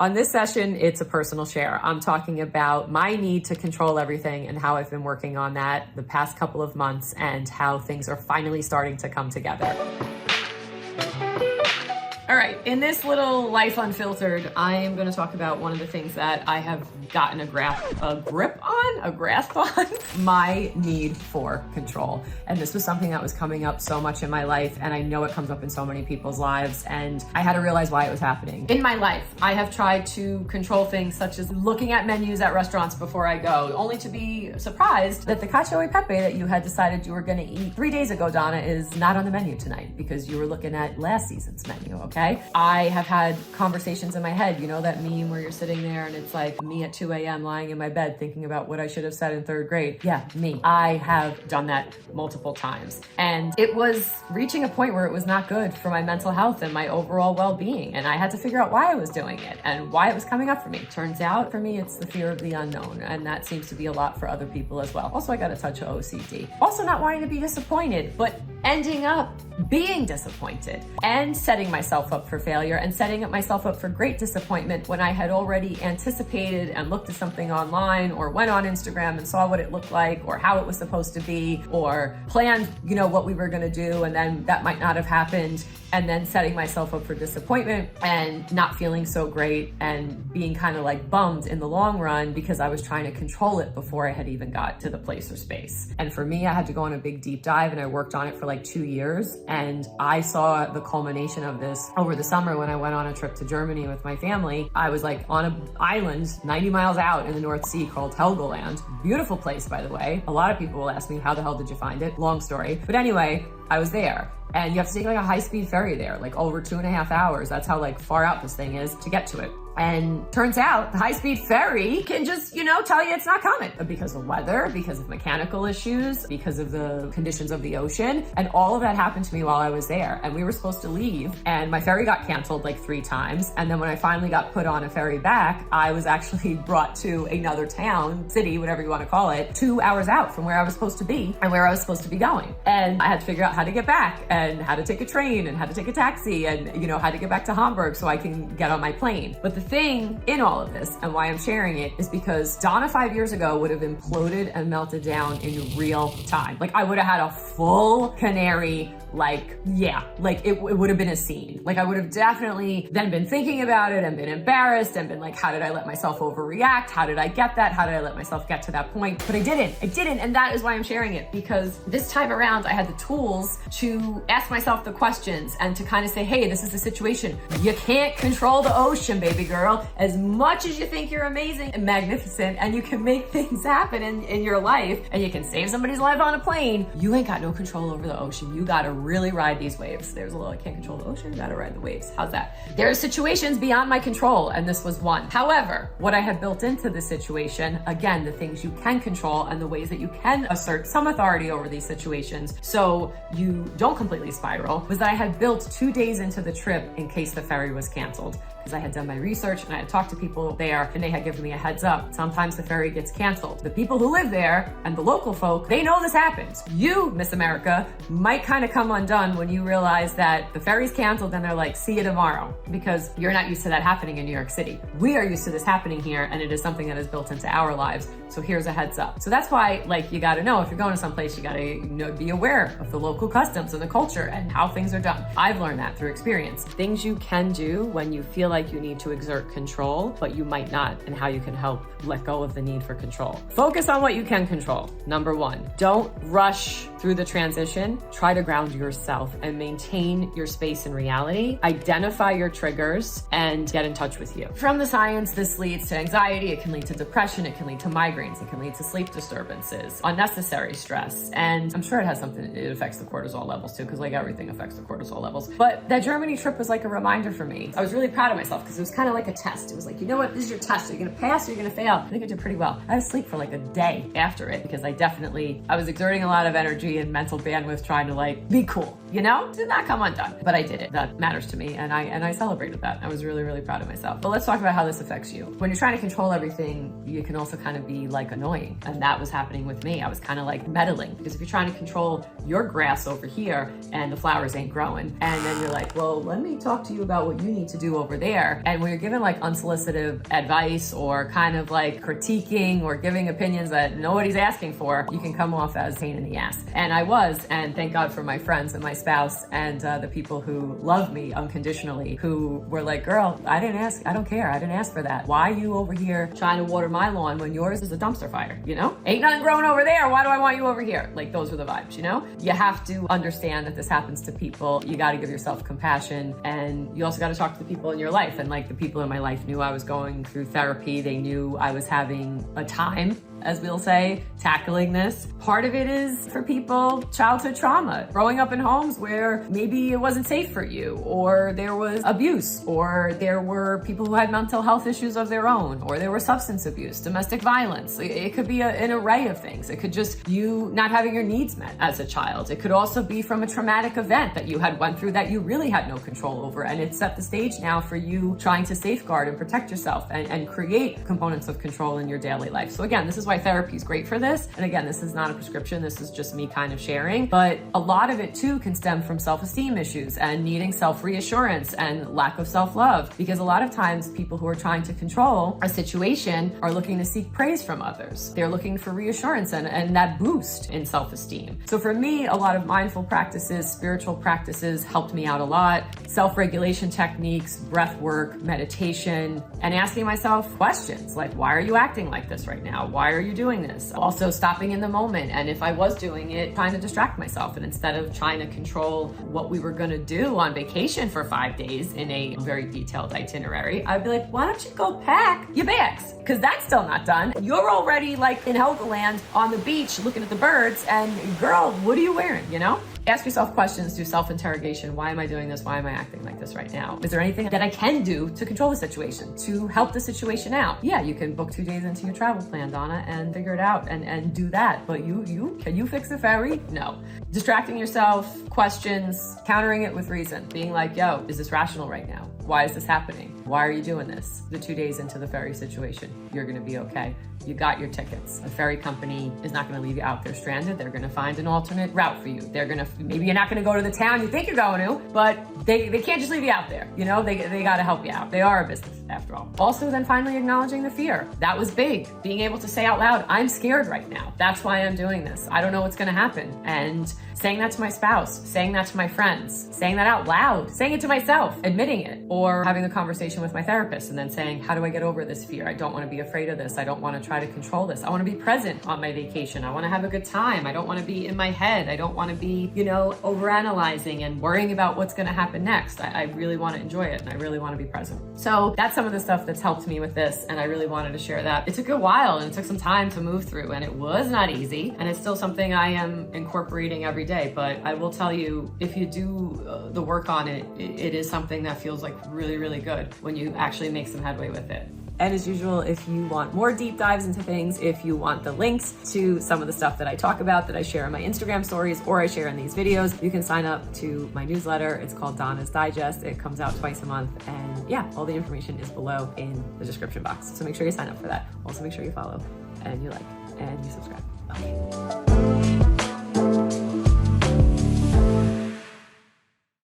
On this session, it's a personal share. I'm talking about my need to control everything and how I've been working on that the past couple of months and how things are finally starting to come together. All right, in this little Life Unfiltered, I am going to talk about one of the things that I have gotten a grasp on, my need for control. And this was something that was coming up so much in my life, and I know it comes up in so many people's lives, and I had to realize why it was happening. In my life, I have tried to control things such as looking at menus at restaurants before I go, only to be surprised that the cacio e pepe that you had decided you were going to eat 3 days ago, Donna, is not on the menu tonight because you were looking at last season's menu, okay? I have had conversations in my head, you know that meme where you're sitting there and it's like me at 2 a.m. lying in my bed thinking about what I should have said in 3rd grade. Yeah, me. I have done that multiple times. And it was reaching a point where it was not good for my mental health and my overall well-being. And I had to figure out why I was doing it and why it was coming up for me. Turns out for me, it's the fear of the unknown. And that seems to be a lot for other people as well. Also, I got a touch of OCD. Also not wanting to be disappointed, but ending up being disappointed and setting myself up for failure and setting myself up for great disappointment when I had already anticipated and looked at something online or went on Instagram and saw what it looked like or how it was supposed to be or planned, you know, what we were going to do, and then that might not have happened, and then setting myself up for disappointment and not feeling so great and being kind of like bummed in the long run because I was trying to control it before I had even got to the place or space. And for me, I had to go on a big deep dive, and I worked on it for like 2 years. And I saw the culmination of this over the summer when I went on a trip to Germany with my family. I was like on an island 90 miles out in the North Sea called Helgoland. Beautiful place, by the way. A lot of people will ask me, how the hell did you find it? Long story. But anyway, I was there. And you have to take like a high-speed ferry there, like over 2.5 hours. That's how like far out this thing is to get to it. And turns out the high-speed ferry can just, you know, tell you it's not coming because of weather, because of mechanical issues, because of the conditions of the ocean. And all of that happened to me while I was there. And we were supposed to leave, and my ferry got canceled like 3 times. And then when I finally got put on a ferry back, I was actually brought to another town, city, whatever you want to call it, 2 hours out from where I was supposed to be and where I was supposed to be going. And I had to figure out how to get back and how to take a train and how to take a taxi and, you know, how to get back to Hamburg so I can get on my plane. But the thing in all of this, and why I'm sharing it, is because Donna 5 years ago would have imploded and melted down in real time. Like I would have had a full canary, like, yeah, like it would have been a scene. Like I would have definitely then been thinking about it and been embarrassed and been like, how did I let myself overreact? How did I get that? How did I let myself get to that point? But I didn't. And that is why I'm sharing it, because this time around I had the tools to ask myself the questions and to kind of say, hey, this is the situation. You can't control the ocean, baby girl. As much as you think you're amazing and magnificent and you can make things happen in your life and you can save somebody's life on a plane, you ain't got no control over the ocean. You gotta really ride these waves. There's a little, I can't control the ocean, you gotta ride the waves. How's that? There are situations beyond my control, and this was one. However, what I had built into the situation, again, the things you can control and the ways that you can assert some authority over these situations so you don't completely spiral, was that I had built 2 days into the trip in case the ferry was canceled. Because I had done my research and I had talked to people there and they had given me a heads up. Sometimes the ferry gets canceled. The people who live there and the local folk, they know this happens. You, Miss America, might kind of come undone when you realize that the ferry's canceled and they're like, see you tomorrow, because you're not used to that happening in New York City. We are used to this happening here, and it is something that is built into our lives. So here's a heads up. So that's why, like, you got to know if you're going to someplace, you got to be aware of the local customs and the culture and how things are done. I've learned that through experience. Things you can do when you feel like you need to exert control, but you might not, and how you can help let go of the need for control. Focus on what you can control. Number 1, don't rush through the transition. Try to ground yourself and maintain your space in reality. Identify your triggers and get in touch with you. From the science, this leads to anxiety. It can lead to depression. It can lead to migraines. It can lead to sleep disturbances, unnecessary stress. And I'm sure it has something, it affects the cortisol levels too, because like everything affects the cortisol levels. But that Germany trip was like a reminder for me. I was really proud of myself because it was kind of like a test. It was like, you know what, this is your test. You're going to pass or you're going to fail. I think I did pretty well. I had to sleep for like a day after it because I was exerting a lot of energy and mental bandwidth trying to like be cool, you know? Did not come undone, but I did it. That matters to me, and I celebrated that. I was really, really proud of myself. But let's talk about how this affects you. When you're trying to control everything, you can also kind of be like annoying, and that was happening with me. I was kind of like meddling, because if you're trying to control your grass over here and the flowers ain't growing, and then you're like, well, let me talk to you about what you need to do over there. there. And when you're given like unsolicited advice or kind of like critiquing or giving opinions that nobody's asking for, you can come off as a pain in the ass. And I was, and thank God for my friends and my spouse and the people who love me unconditionally, who were like, girl, I didn't ask, I don't care, I didn't ask for that. Why are you over here trying to water my lawn when yours is a dumpster fire, you know? Ain't nothing growing over there, why do I want you over here? Like, those were the vibes, you know? You have to understand that this happens to people. You gotta give yourself compassion, and you also gotta talk to the people in your life. And like, the people in my life knew I was going through therapy. They knew I was having a time, as we'll say, tackling this. Part of it is for people, childhood trauma, growing up in homes where maybe it wasn't safe for you, or there was abuse, or there were people who had mental health issues of their own, or there was substance abuse, domestic violence. It could be an array of things. It could just you not having your needs met as a child. It could also be from a traumatic event that you had went through that you really had no control over, and it set the stage now for you trying to safeguard and protect yourself and create components of control in your daily life. So again, this is why therapy is great for this. And again, this is not a prescription. This is just me kind of sharing. But a lot of it too can stem from self-esteem issues and needing self-reassurance and lack of self-love. Because a lot of times people who are trying to control a situation are looking to seek praise from others. They're looking for reassurance and that boost in self-esteem. So for me, a lot of mindful practices, spiritual practices helped me out a lot. Self-regulation techniques, breath work, meditation, and asking myself questions like, why are you acting like this right now? Why are you doing this? Also stopping in the moment. And if I was doing it, trying to distract myself. And instead of trying to control what we were going to do on vacation for 5 days in a very detailed itinerary, I'd be like, why don't you go pack your bags? Because that's still not done. You're already like in Helgoland on the beach looking at the birds, and girl, what are you wearing, you know? Ask yourself questions, do self-interrogation. Why am I doing this? Why am I acting like this right now? Is there anything that I can do to control the situation, to help the situation out? Yeah, you can book 2 days into your travel plan, Donna, and figure it out and do that. But can you fix the ferry? No. Distracting yourself, questions, countering it with reason. Being like, yo, is this rational right now? Why is this happening? Why are you doing this? The 2 days into the ferry situation, you're gonna be okay. You got your tickets. The ferry company is not gonna leave you out there stranded. They're gonna find an alternate route for you. Maybe you're not gonna go to the town you think you're going to, but they can't just leave you out there. You know, they gotta help you out. They are a business after all. Also then finally acknowledging the fear. That was big. Being able to say out loud, I'm scared right now. That's why I'm doing this. I don't know what's gonna happen. And saying that to my spouse, saying that to my friends, saying that out loud, saying it to myself, admitting it, or having a conversation with my therapist and then saying, how do I get over this fear? I don't want to be afraid of this. I don't want to try to control this. I want to be present on my vacation. I want to have a good time. I don't want to be in my head. I don't want to be, overanalyzing and worrying about what's going to happen next. I really want to enjoy it and I really want to be present. So that's some of the stuff that's helped me with this, and I really wanted to share that. It took a while and it took some time to move through, and it was not easy, and it's still something I am incorporating every day. But I will tell you, if you do the work on it, it is something that feels like really, really good when you actually make some headway with it. And as usual, if you want more deep dives into things, if you want the links to some of the stuff that I talk about, that I share in my Instagram stories or I share in these videos, you can sign up to my newsletter. It's called Donna's Digest. It comes out twice a month. And yeah, all the information is below in the description box. So make sure you sign up for that. Also make sure you follow and you like and you subscribe. Okay.